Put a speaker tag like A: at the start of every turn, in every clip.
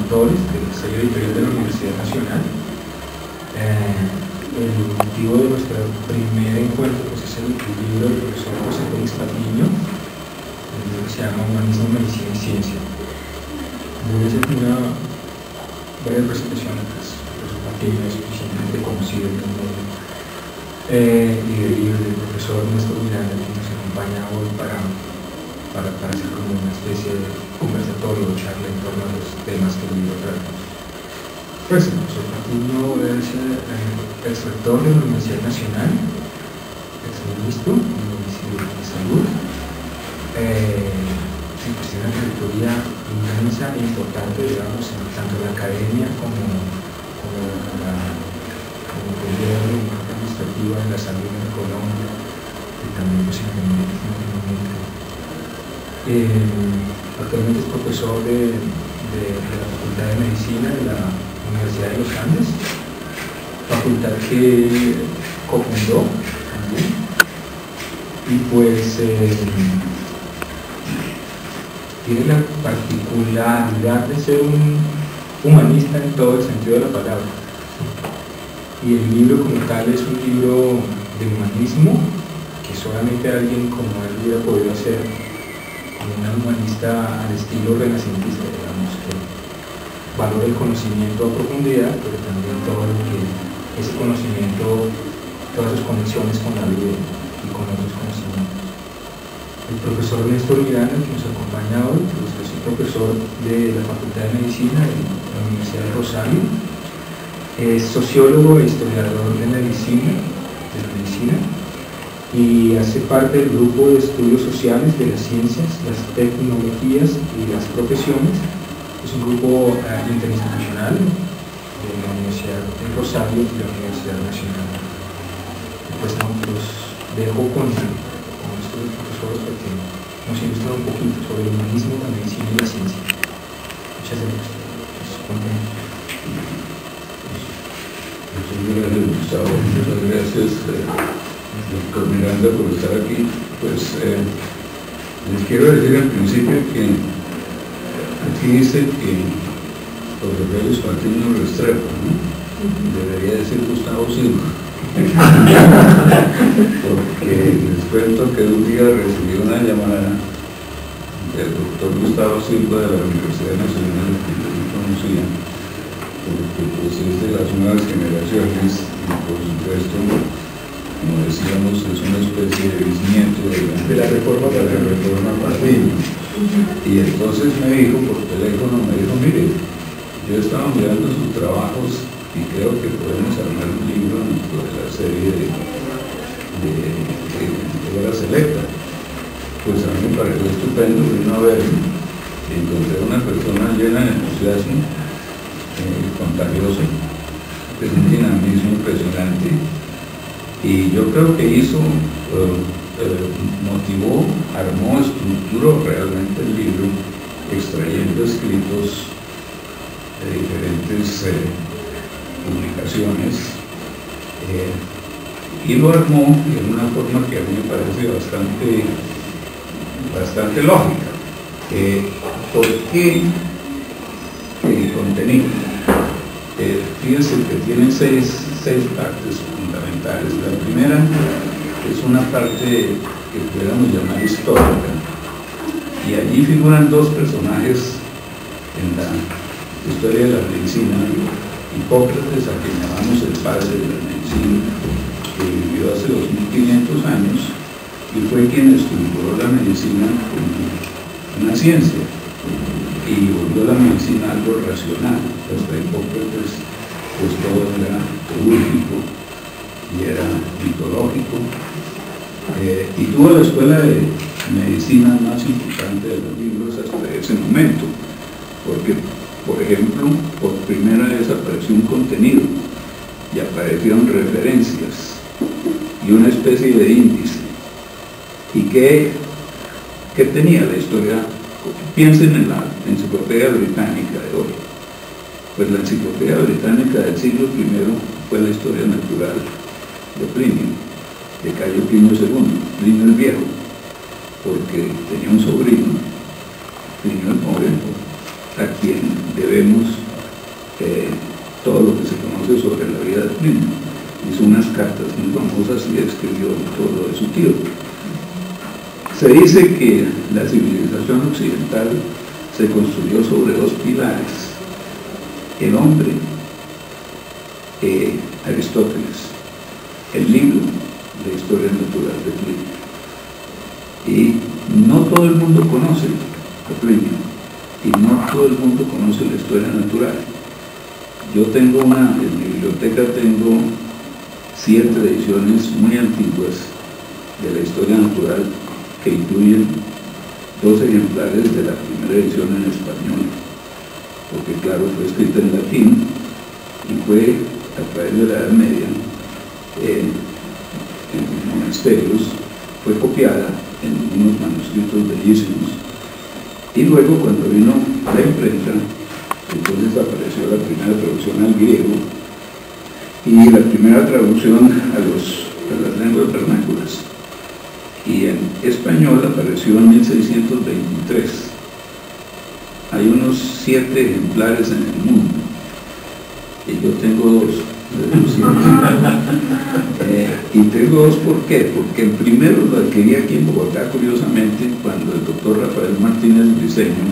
A: autores del sello editorial de la Universidad Nacional. El motivo de nuestro primer encuentro pues, es el libro del profesor José Félix Patiño, el libro que se llama Humanismo, Medicina y Ciencia. Voy a hacer una breve presentación, pues, el profesor Patiño es suficientemente conocido en el mundo, y del libro del profesor Néstor Miranda, que nos acompaña hoy para hacer como una especie de conversatorio o charla en torno a los temas que el libro trata. Pues el profesor Patiño es ex rector de la Universidad Nacional, ex ministro del Ministerio de Salud, tiene una trayectoria inmensa e importante, digamos, tanto en la academia como gobierno y administrativa de la salud en Colombia y también pues, en Latinoamérica. Actualmente es profesor de la Facultad de Medicina de la Universidad de los Andes, facultad que cofundó también, y pues tiene la particularidad de ser un humanista en todo el sentido de la palabra, y el libro como tal es un libro de humanismo que solamente alguien como él hubiera podido hacer, como un humanista al estilo renacentista, digamos, que valora el conocimiento a profundidad, pero también todo lo que ese conocimiento, todas sus conexiones con la vida y con otros conocimientos. El profesor Néstor Miranda, que nos acompaña hoy, pues es un profesor de la Facultad de Medicina de la Universidad de Rosario, es sociólogo e historiador de la medicina, y hace parte del grupo de estudios sociales de las ciencias, las tecnologías y las profesiones. Es un grupo interinstitucional de la Universidad de Rosario y de la Universidad Nacional. Pues los dejo con estos profesores para que nos ilustren un poquito sobre el humanismo, la medicina y la ciencia. Muchas gracias.
B: Muchas gracias, Gustavo. Muchas gracias, doctor Miranda, por estar aquí. Pues les quiero decir al principio que aquí dice que José Félix Patiño Restrepo, ¿no? Debería decir Gustavo Silva. Porque les cuento que un día recibí una llamada del doctor Gustavo Silva de la Universidad Nacional, que yo no conocía, porque pues es de las nuevas generaciones y por supuesto, como decíamos, es una especie de bisnieto de la reforma Patiño. Y entonces me dijo por teléfono, mire, yo estaba mirando sus trabajos y creo que podemos armar un libro dentro de la serie de obra selecta. Pues a mí me pareció estupendo, vino a ver, encontré una persona llena de entusiasmo, contagioso, es un dinamismo impresionante, y yo creo que hizo, motivó, armó, estructuró realmente el libro, extrayendo escritos de diferentes publicaciones, y lo armó de una forma que a mí me parece bastante lógica. ¿Por qué el contenido? Fíjense que tiene seis partes fundamentales. La primera es una parte que pudiéramos llamar histórica, y allí figuran dos personajes en la historia de la medicina: Hipócrates, a quien llamamos el padre de la medicina, que vivió hace 2500 años y fue quien estructuró la medicina como una ciencia y volvió la medicina algo racional. Hasta Hipócrates pues todo era teúrgico y era mitológico, y tuvo la escuela de medicina más importante de los libros hasta ese momento, porque por ejemplo por primera vez apareció un contenido y aparecieron referencias y una especie de índice. ¿Y qué tenía la historia? Piensen en la Enciclopedia Británica de hoy. Pues la Enciclopedia Británica del siglo I fue la historia natural de Plinio, de Cayo Plinio II, Plinio el Viejo, porque tenía un sobrino, Plinio el Pobre, a quien debemos todo lo que se conoce sobre la vida de Plinio. Hizo unas cartas muy famosas y escribió todo lo de su tío. Se dice que la civilización occidental se construyó sobre dos pilares: el hombre, Aristóteles, el libro de historia natural de Plinio. Y no todo el mundo conoce a Plinio, y no todo el mundo conoce la historia natural. Yo tengo en mi biblioteca tengo 7 ediciones muy antiguas de la historia natural que incluyen 2 ejemplares de la primera edición en español, porque claro, fue escrita en latín y fue a través de la Edad Media en monasterios, fue copiada en unos manuscritos bellísimos, y luego cuando vino la imprenta, entonces apareció la primera traducción al griego y la primera traducción a las lenguas vernáculas, y en español apareció en 1623. Hay unos 7 ejemplares en el mundo y yo tengo 2 de los 7. Y tengo 2, ¿por qué? Porque el primero lo adquirí aquí en Bogotá, curiosamente, cuando el doctor Rafael Martínez Briceño,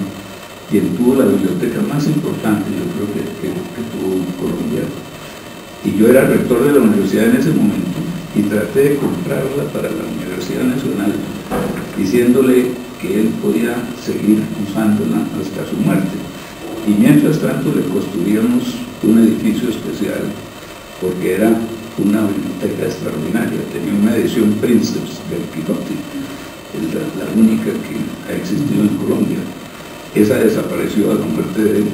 B: quien tuvo la biblioteca más importante, yo creo que tuvo Colombia, y yo era rector de la universidad en ese momento, y traté de comprarla para la Universidad Nacional, diciéndole que él podía seguir usándola hasta su muerte. Y mientras tanto le construíamos un edificio especial, porque era una biblioteca extraordinaria. Tenía una edición Princeps del Quijote, es la única que ha existido en Colombia. Esa desapareció a la muerte de él.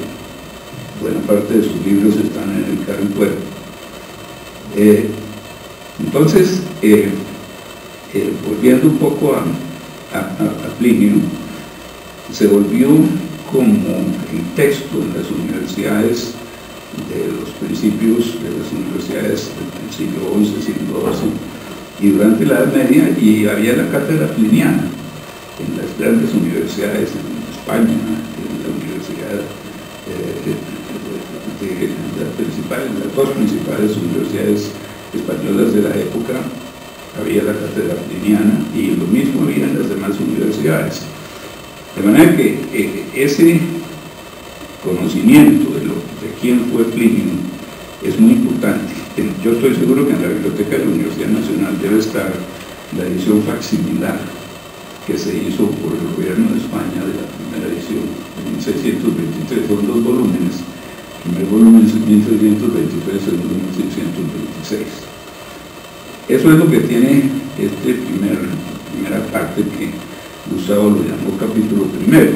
B: Buena parte de sus libros están en el Carricuero. Entonces, volviendo un poco a Plinio, se volvió como el texto en las universidades de los principios de las universidades del siglo XI, siglo XII, y durante la Edad Media, y había la cátedra pliniana en las grandes universidades en España, en la universidad las 2 principales universidades españolas de la época, había la cátedra pliniana, y lo mismo había en las demás universidades. De manera que ese conocimiento de quién fue Plinio es muy importante. Yo estoy seguro que en la biblioteca de la Universidad Nacional debe estar la edición facsimilar que se hizo por el gobierno de España de la primera edición en 1623, son 2 volúmenes. El primer volumen es 1623, el segundo 1626. Eso es lo que tiene primera parte, que Gustavo lo llamó capítulo primero.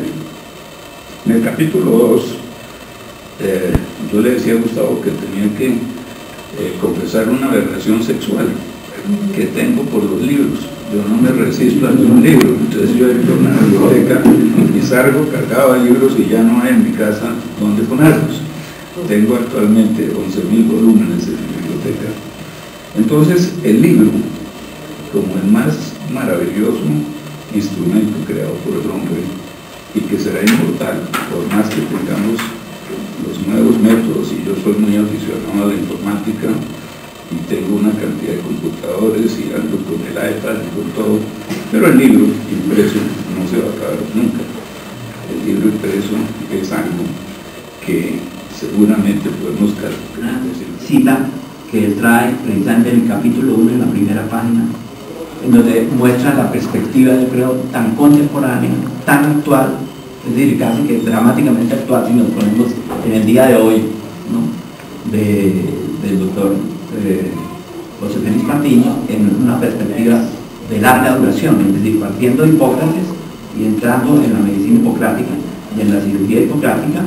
B: En el capítulo 2, yo le decía a Gustavo que tenía que confesar una aberración sexual que tengo por los libros. Yo no me resisto a un libro, entonces yo entro a una biblioteca y salgo cargado de libros y ya no hay en mi casa dónde ponerlos. Tengo actualmente 11.000 volúmenes en mi biblioteca. Entonces el libro, como el más maravilloso instrumento creado por el hombre y que será inmortal, por más que tengamos los nuevos métodos, y yo soy muy aficionado a la informática y tengo una cantidad de computadores y ando con el iPad y con todo, pero el libro impreso no se va a acabar nunca. El libro impreso es algo que seguramente podemos calcular.
C: Cita que él trae precisamente en el capítulo 1, en la primera página, en donde muestra la perspectiva, yo creo, tan contemporánea, tan actual, es decir, casi que dramáticamente actual, si nos ponemos en el día de hoy, ¿no?, del doctor José Félix Patiño, en una perspectiva de larga duración, es decir, partiendo de Hipócrates y entrando en la medicina hipocrática y en la cirugía hipocrática,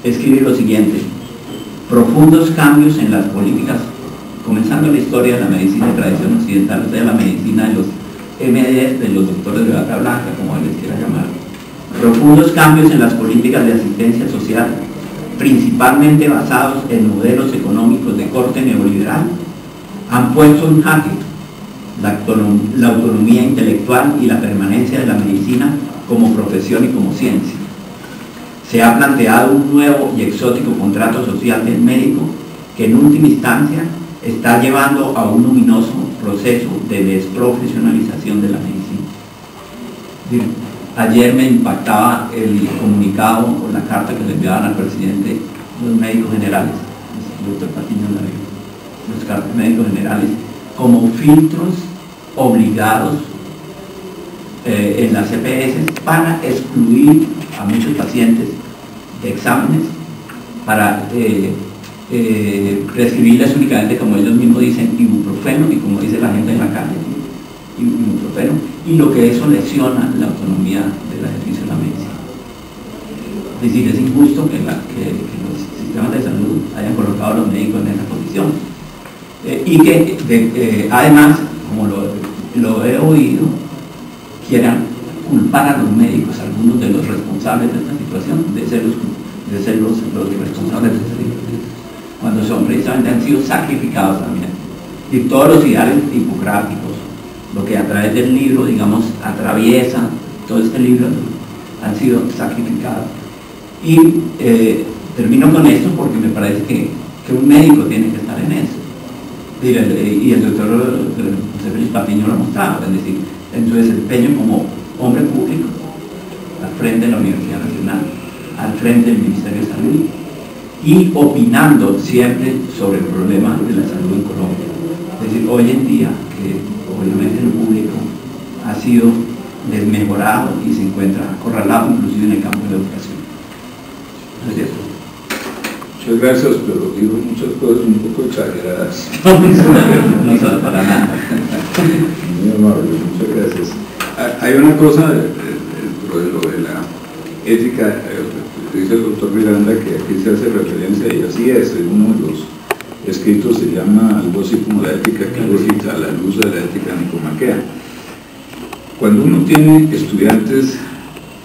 C: escribe lo siguiente: profundos cambios en las políticas, comenzando la historia de la medicina de tradición occidental, o sea, la medicina de los MDs, de los doctores de bata blanca, como les quiera llamar. Profundos cambios en las políticas de asistencia social, principalmente basados en modelos económicos de corte neoliberal, han puesto en jaque la autonomía intelectual y la permanencia de la medicina como profesión y como ciencia. se ha planteado un nuevo y exótico contrato social del médico que en última instancia está llevando a un luminoso proceso de desprofesionalización de la medicina. Ayer me impactaba el comunicado o la carta que le enviaban al presidente los médicos generales, el doctor Patiño los médicos generales, como filtros obligados en las EPS para excluir a muchos pacientes de exámenes, para prescribirles únicamente, como ellos mismos dicen, ibuprofeno, y como dice la gente en la calle, ibuprofeno, y lo que eso lesiona la autonomía del ejercicio de la medicina. Es decir, es injusto que los sistemas de salud hayan colocado a los médicos en esa posición. Y que además, como lo he oído, quieran culpar a los médicos, algunos de los responsables de esta situación, de ser los responsables de esta situación, cuando son precisamente han sido sacrificados también. Y todos los ideales hipocráticos, lo que a través del libro, digamos, atraviesa todo este libro, han sido sacrificados. Y termino con esto porque me parece que un médico tiene que estar en eso. Y el doctor José Félix Patiño lo ha mostrado, es decir, en su desempeño como hombre público, al frente de la Universidad Nacional, al frente del Ministerio de Salud, y opinando siempre sobre el problema de la salud en Colombia. Es decir, hoy en día, que obviamente lo público ha sido desmejorado y se encuentra acorralado inclusive en el campo de la educación. ¿No es cierto?
B: Muchas gracias, pero digo muchas cosas un poco exageradas.
C: No sabe para nada.
B: Muy amable, muchas gracias. Hay una cosa dentro de lo de la ética, dice el doctor Miranda que aquí se hace referencia, y así es, en uno de los escritos se llama algo así como la ética quirúrgica a la luz de la ética nicomaquea. Cuando uno tiene estudiantes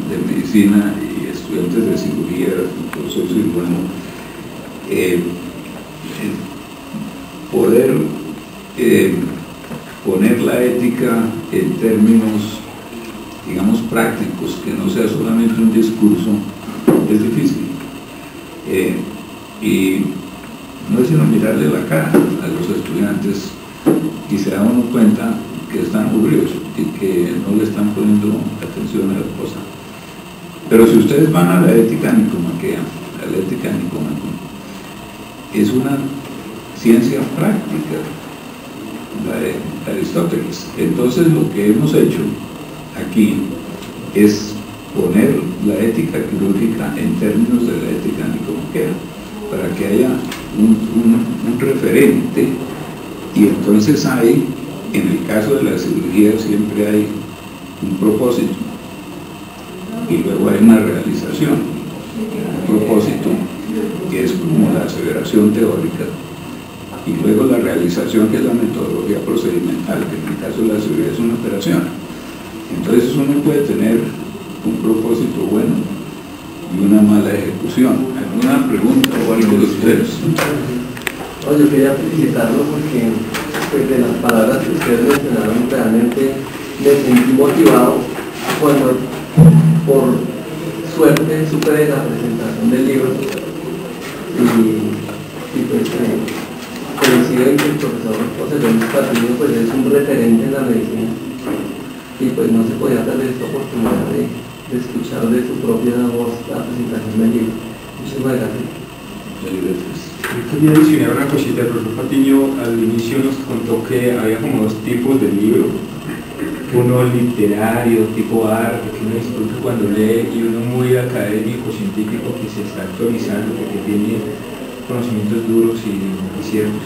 B: de medicina y estudiantes de cirugía, soy cirujano, poder poner la ética en términos, digamos, prácticos, que no sea solamente un discurso, es difícil. Y no es sino mirarle la cara a los estudiantes y se da uno cuenta que están aburridos y que no le están poniendo atención a la cosa. Pero si ustedes van a la ética nicomaquea, a la ética nicomacón, es una ciencia práctica, la de Aristóteles. Entonces lo que hemos hecho aquí es poner la ética quirúrgica en términos de la ética nicomaquea, para que haya un referente, y entonces hay, en el caso de la cirugía siempre hay un propósito y luego hay una realización. Un propósito que es como la aseveración teórica, y luego la realización, que es la metodología procedimental, que en el caso de la cirugía es una operación. Entonces uno puede tener un propósito bueno y una mala ejecución. ¿Alguna pregunta o algo de ustedes?
D: No, yo quería felicitarlo porque pues, de las palabras que ustedes mencionaron realmente me sentí motivado cuando por suerte supe la presentación del libro y pues coincido en que el profesor José Luis Patiño pues, es un referente en la medicina y pues no se podía perder esta oportunidad de escuchar de su propia voz la presentación del libro. Muchísimas gracias.
A: Yo quería adicionar una cosita. El profesor Patiño al inicio nos contó que había como dos tipos de libro: uno literario, tipo arte, que uno disfruta cuando lee, y uno muy académico, científico, que se está actualizando, que tiene conocimientos duros y ciertos.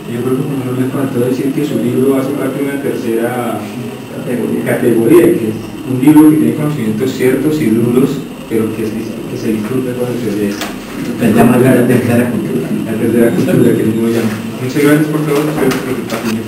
A: Yo creo que no le faltó decir que su libro hace parte de una tercera categoría, que es un libro que tiene conocimientos ciertos y duros, pero que se disfruta cuando se lee.
C: Se llama la tercera cultura.
A: La tercera cultura, que el mismo llama. Muchas gracias por todo. Soy el profesor Patiño.